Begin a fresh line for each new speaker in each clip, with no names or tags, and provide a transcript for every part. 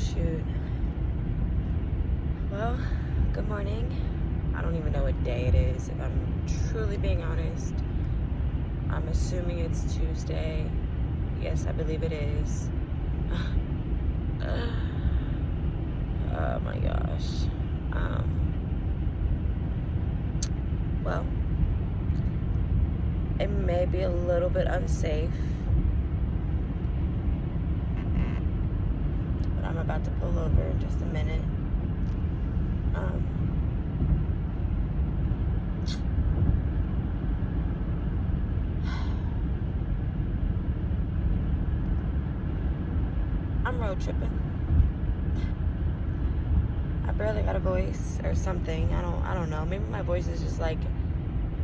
shoot. Well, good morning. I don't even know what day it is, if I'm truly being honest. I'm assuming it's Tuesday. Yes, I believe it is. Oh my gosh. Well, it may be a little bit unsafe, but I'm about to pull over in just a minute. I'm road tripping. I barely got a voice or something. I don't know. Maybe my voice is just like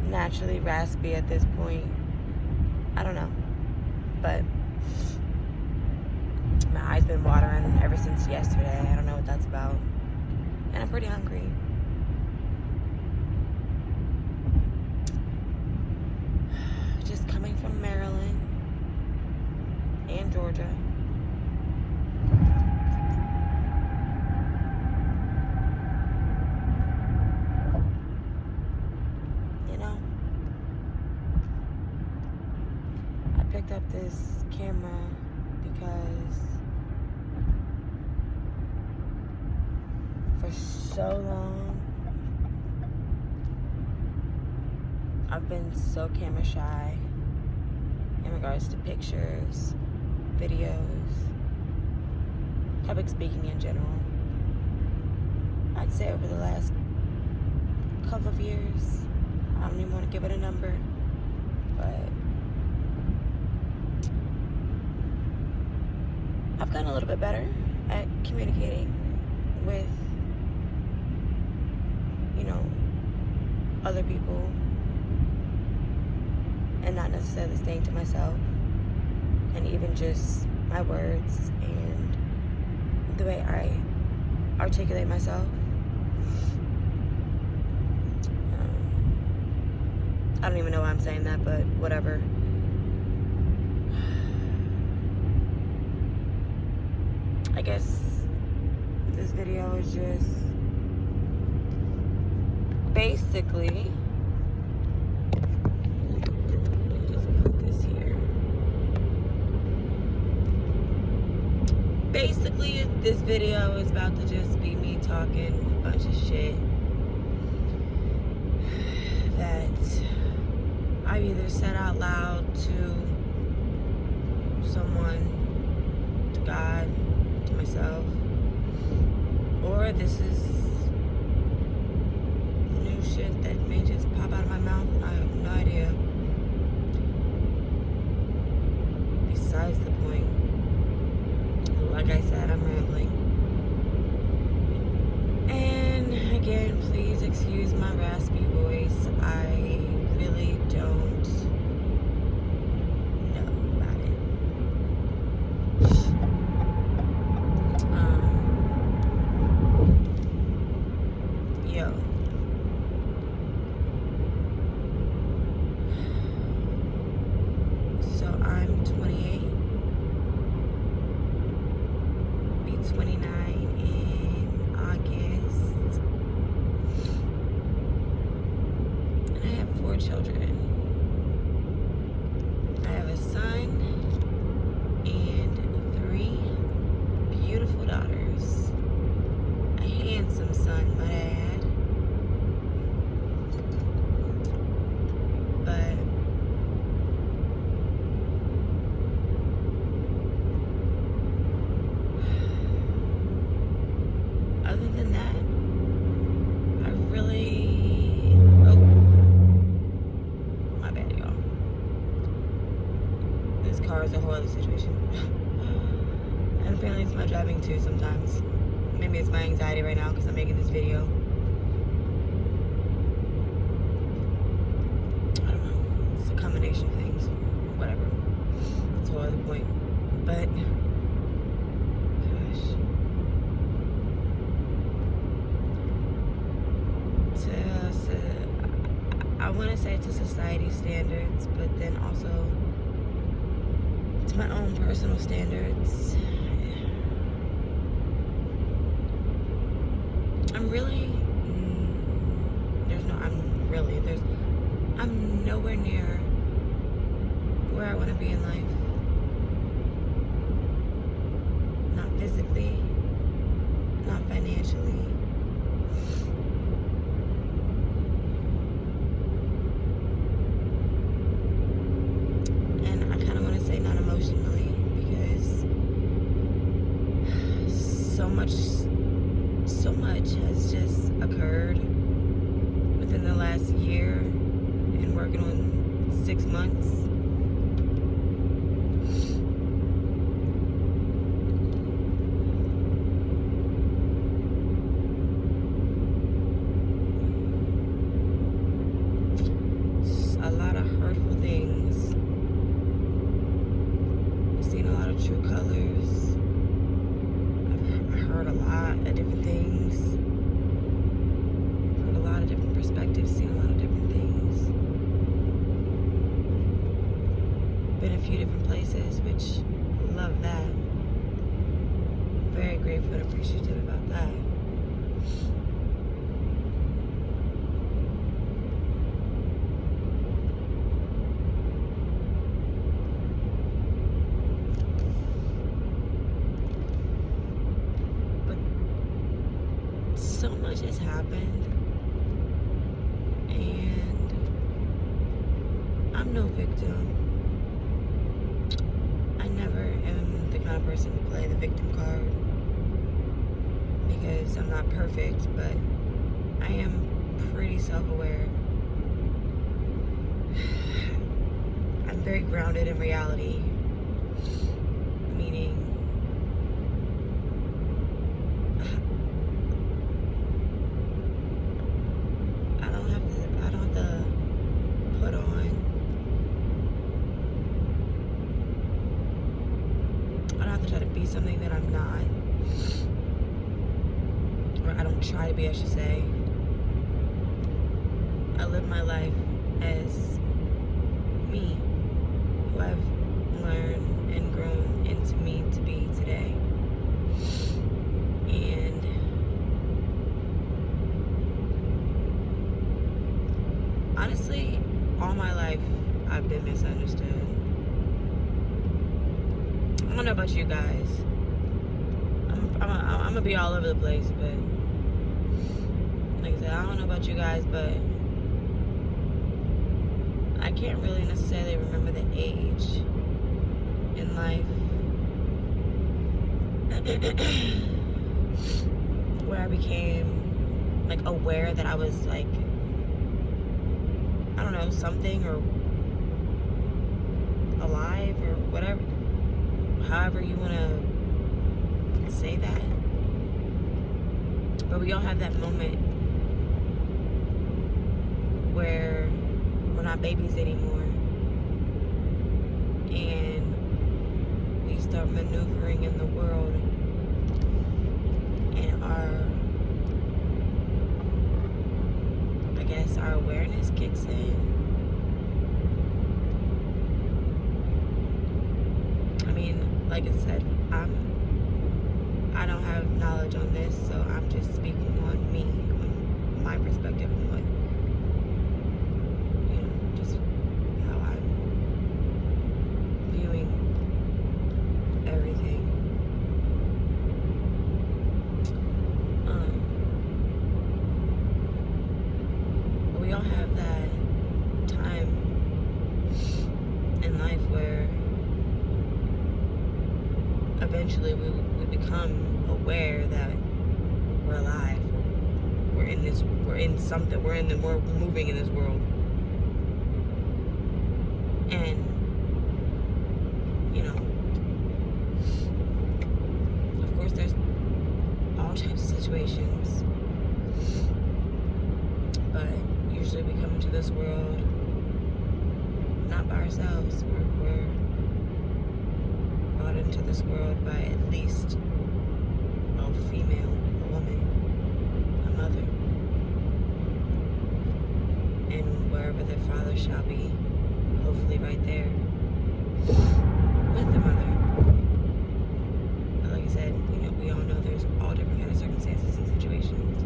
naturally raspy at this point. I don't know. But my eyes been watering ever since yesterday. I don't know what that's about. And I'm pretty hungry. Just coming from Maryland and Georgia. Picked up this camera because for so long I've been so camera shy in regards to pictures, videos, public speaking in general. I'd say over the last couple of years, I don't even want to give it a number, but I've gotten a little bit better at communicating with, other people and not necessarily staying to myself, and even just my words and the way I articulate myself. I don't even know why I'm saying that, but whatever. I guess this video is just basically, just put this here. Basically, this video is about to just be me talking a bunch of shit that I've either said out loud to someone, to God, to myself, or this is new shit that may just pop out of my mouth. I have no idea. Besides the point, like I said, I'm rambling. And again, please excuse my raspy voice. I really don't know about it. So I'm 28, be 29 in August, and I have 4 children. I have a son and 3 beautiful daughters, a handsome son, might I add. But other than that, I really... Oh, my bad, y'all. This car is a whole other situation. And apparently it's my driving too sometimes. Maybe it's my anxiety right now because I'm making this video. I don't know. It's a combination of things. Whatever. It's a whole other point. But, gosh. I want to say to society standards, but then also to my own personal standards. I'm really, I'm nowhere near where I want to be in life. Not physically, not financially. And I kind of want to say not emotionally, because so much has just occurred within the last year and working on 6 months. A lot of hurtful things. I've seen a lot of true colors. I've heard a lot of different things. Heard a lot of different perspectives, seen a lot of different things. Been a few different places, which love that. Very grateful and appreciative about that. So much has happened, and I'm no victim. I never am the kind of person to play the victim card, because I'm not perfect, but I am pretty self-aware. I'm very grounded in reality, meaning I don't have to put on, I don't have to try to be something that I'm not, or I don't try to be, I should say. I live my life as me, who I've learned and grown into me to be today. And honestly, all my life, I've been misunderstood. I don't know about you guys. I'm gonna be all over the place, but like I said, I don't know about you guys, but I can't really necessarily remember the age in life where I became like aware that I was like, I don't know, something or alive or whatever, however you want to say that. But we all have that moment where we're not babies anymore, and we start maneuvering in the world, and our awareness kicks in. I mean, like I said, I don't have knowledge on this, so I'm just speaking on me, on my perspective, on what, just how I'm viewing everything. But we all have that time in life where eventually we become aware that we're alive, we're moving in this world. And of course there's all types of situations, but usually we come into this world not by ourselves. We're brought into this world by at least a female, a woman, a mother, and wherever their father shall be, hopefully right there with the mother. But like I said, we all know there's all different kind of circumstances and situations.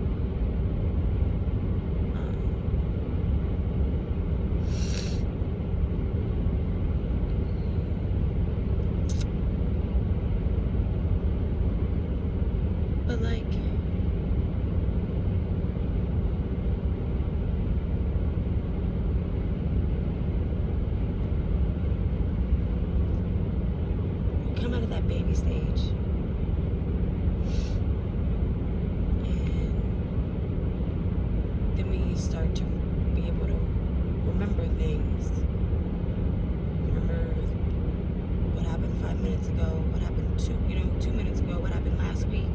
But like, we come out of that baby stage, and then we start to be able to remember things. Remember what happened 5 minutes ago, what happened 2 minutes ago, what happened last week,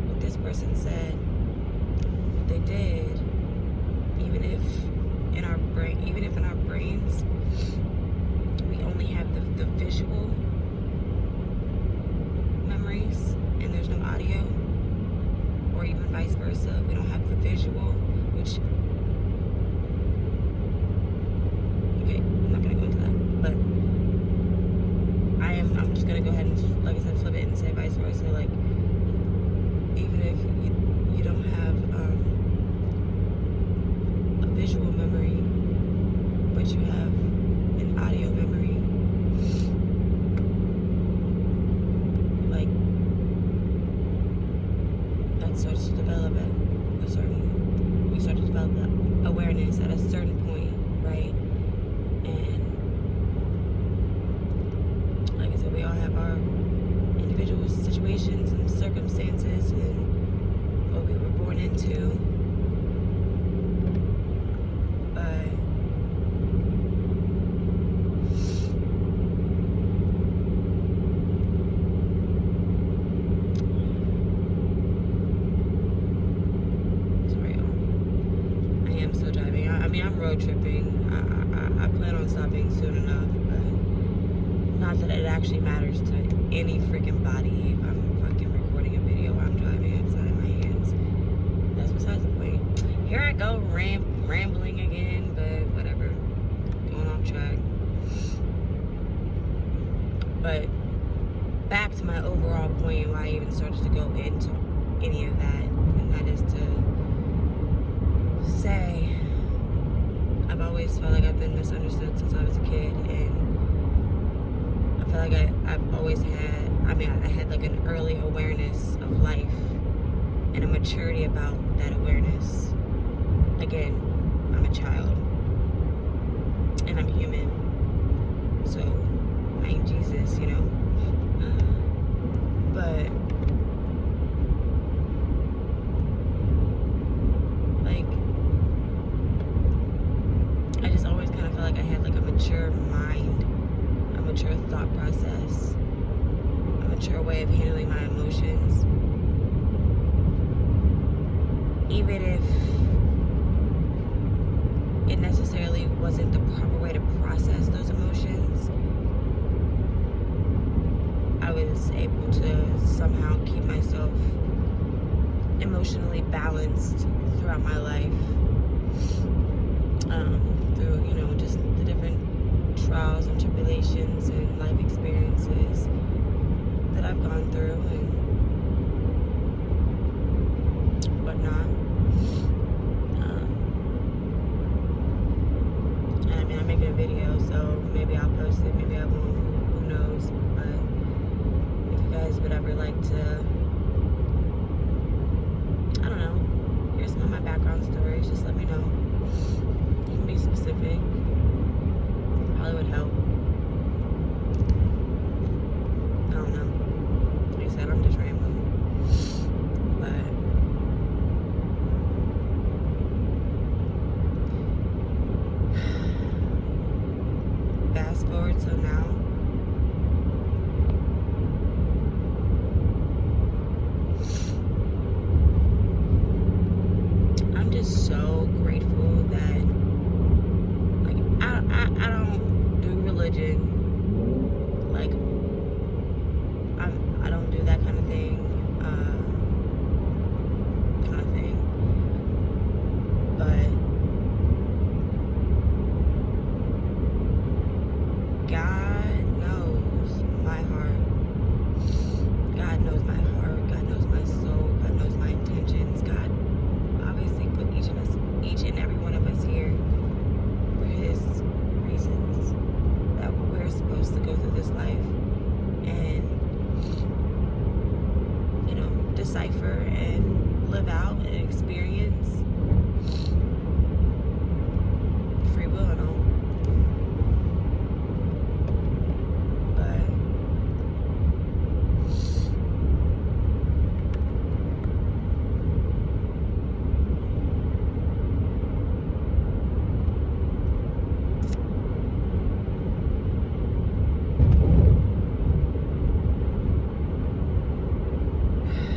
what this person said, what they did. Even if in our brains we only have the visual memories and there's no audio, or even vice versa, we don't have the visual, which, okay, I'm not gonna go into that, but I'm just gonna go ahead and, like I said, flip it and say vice versa. Like, even if you don't have a visual memory, but you have an audio memory, like, that starts to develop we start to develop that awareness at a certain point, right? And like I said, we all have our individual situations and circumstances and what we were born into. But sorry, I am still driving. I mean, I'm road tripping. I plan on stopping soon enough, but not that it actually matters to any freaking body if I'm fucking recording a video while I'm driving outside of my hands. That's besides the point. Here I go rambling again, but whatever. Going off track. But back to my overall point, why I even started to go into any of that, and that is to say I've always felt like I've been misunderstood since I was a kid, and I feel like I've always had, I had like an early awareness of life and a maturity about that awareness. Again, I'm a child and I'm human, so I ain't Jesus, but like, I just always kind of felt like I had like a mature mind, a mature thought process, a mature way of handling my emotions. Even if it necessarily wasn't the proper way to process those emotions, I was able to somehow keep myself emotionally balanced throughout my life, through, just the different trials and tribulations and life experiences that I've gone through and whatnot. And I mean, I'm making a video, so maybe I'll post it, maybe I won't, who knows. But if you guys would ever like to, I don't know, hear some of my background stories, just let me know. You can be specific. Probably would help. I don't know. Like I said, I'm just rambling. But fast forward till now. decipher and live out and experience free will and all. But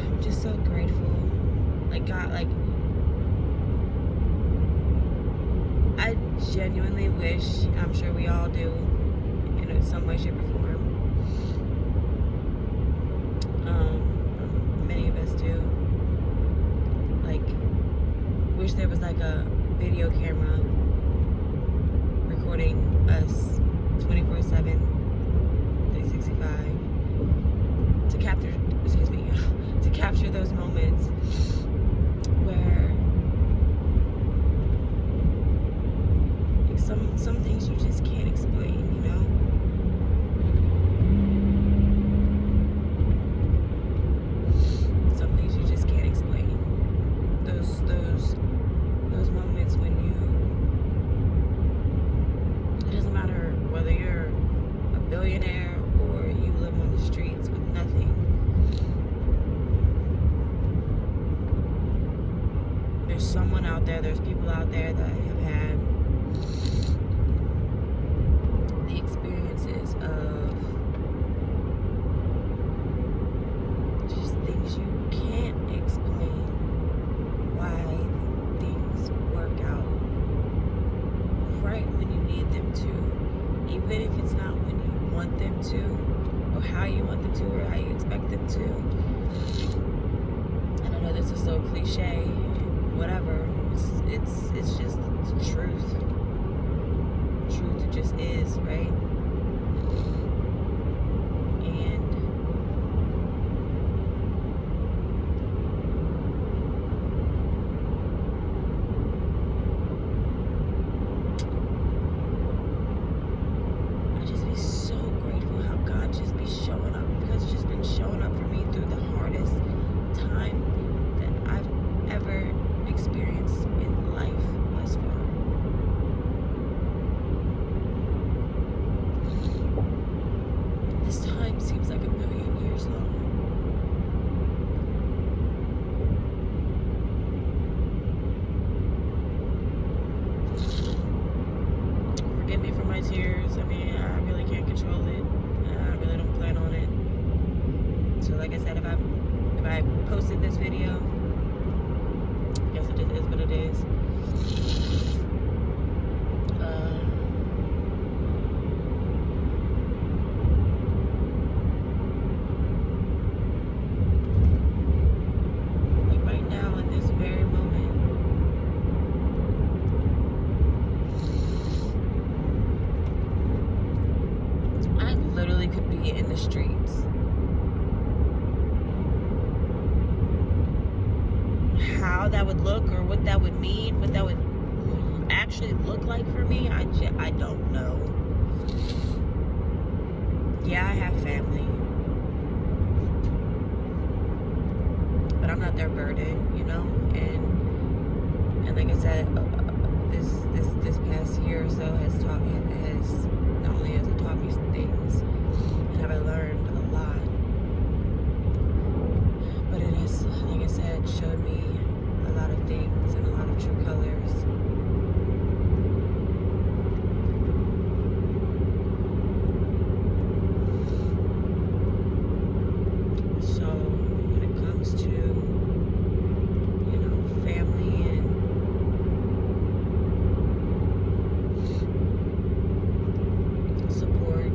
I'm just so grateful. Like God, like I genuinely wish, I'm sure we all do in some way, shape, or form. Many of us do. Like, wish there was like a video camera recording us 24/7, 365 to capture, to capture those moments where like some things you just can't explain, you know? Some things you just can't explain. Those moments when it doesn't matter whether you're a billionaire or you live on the streets with nothing. There's someone out there, there's people out there that have had the experiences of just things you can't explain, why things work out right when you need them to, even if it's not when you want them to, or how you want them to, or how you expect them to. And I know this is so cliche, whatever, it's just the truth. Truth just is, right? And I just be so grateful how God just be showing up, because it's just been showing up for me through the hardest time that I've ever experienced in life thus far. This time seems like a million years long. Forgive me for my tears. I mean, I really can't control it. I really don't plan on it. So like I said, if I posted this video, I guess it is what it is. Like right now in this very moment, I literally could be in the streets. How that would look, or what that would mean, what that would actually look like for me, I don't know. Yeah, I have family, but I'm not their burden, you know. And like I said, this past year or so has not only has it taught me some things, and have I learned a lot, but it has, like I said, showed me a lot of things and a lot of true colors. So when it comes to, you know, family and support,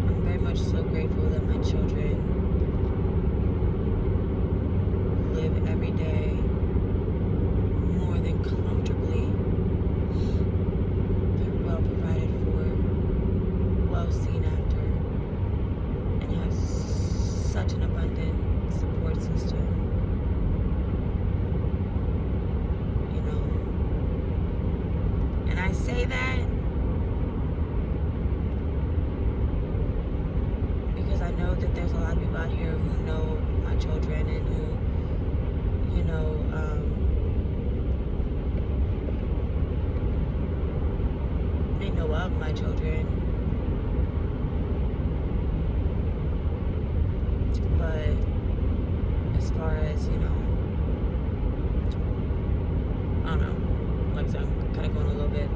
I'm very much so grateful that my children live every day more than comfortably. They're well provided for, well seen after, and have such an abundant support system. You know, and I say that because I know that there's a lot of people out here who know my children and who, you know, they know of my children. But as far as, you know, I don't know, like I said, I'm kind of going a little bit,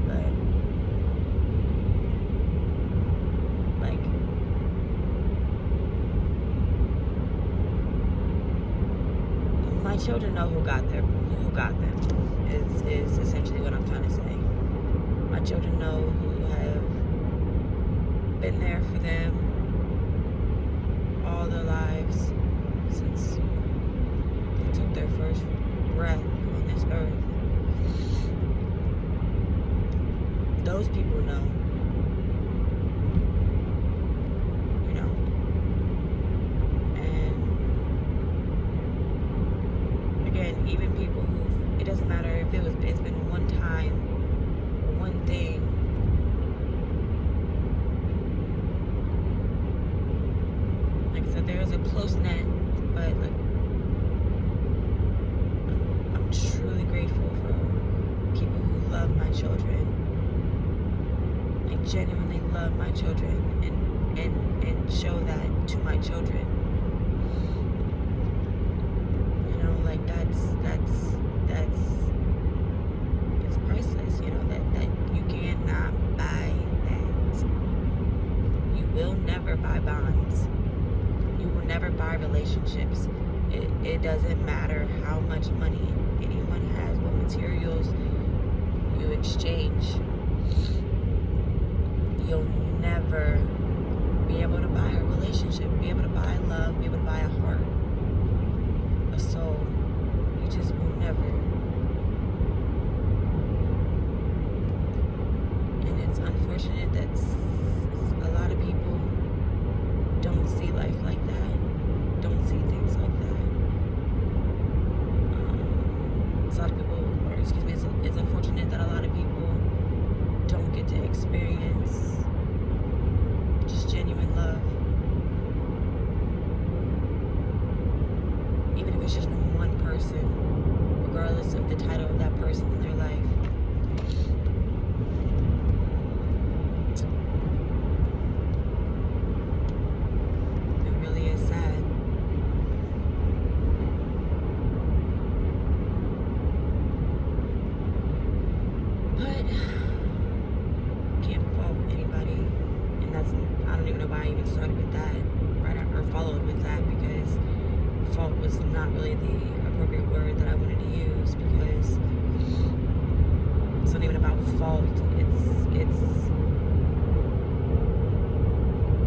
but, like, my children know who got them, is essentially what I'm trying to say. My children know who have been there for them all their lives since they took their first breath on this earth. Those people know, you know, and again, even people who, it doesn't matter if it's been one time or one thing. Like I said, there is a close net, but like, I'm truly grateful for people who love my children. I genuinely love my children and show that to my children. You know, like that's it's priceless, you know, that you cannot buy that. You will never buy bonds. You will never buy relationships. It doesn't matter how much money anyone has, what materials you exchange. You'll never be able to buy a relationship, be able to buy love, be able to buy a heart, a soul. You just will never. And it's unfortunate that a lot of people don't see life like that, don't see things like that. A lot of people, or excuse me, it's unfortunate that a lot of people don't get to experience just genuine love. Even if it's just from one person, regardless of the title of that person in their life. It really is sad. But can't fault anybody, and that's, I don't even know why I even started with that, right, or followed with that, because fault was not really the appropriate word that I wanted to use, because it's not even about fault. It's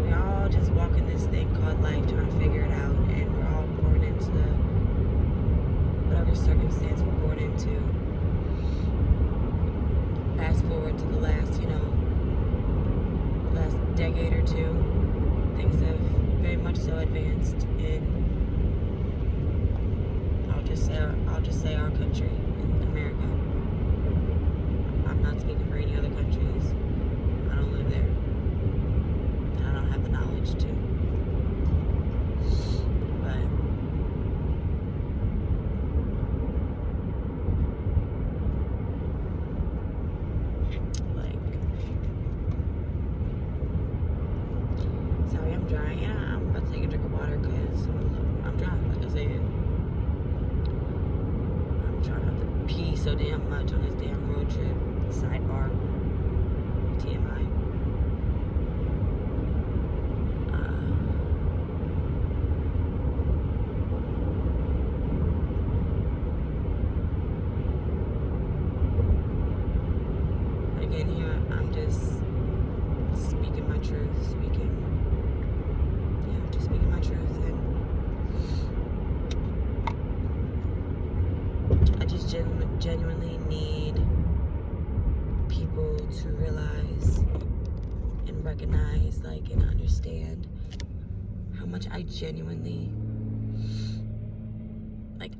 we all just walk in this thing called life, trying to figure it out, and we're all born into whatever circumstance we're born into. Fast forward to the last, you know, last decade or two, things have very much so advanced in, I'll just say our country, in America. I'm not speaking for any other countries. I don't live there. And I don't have the knowledge to. But sorry, I'm dry. Yeah, I'm about to take a drink of water because I'm dry, like I said. I'm trying not to pee so damn much on this damn road trip. Sidebar. TMI. Again, here, I'm just speaking my truth, just speaking my truth, and I just genuinely need people to realize and recognize, like, and understand how much I genuinely, like,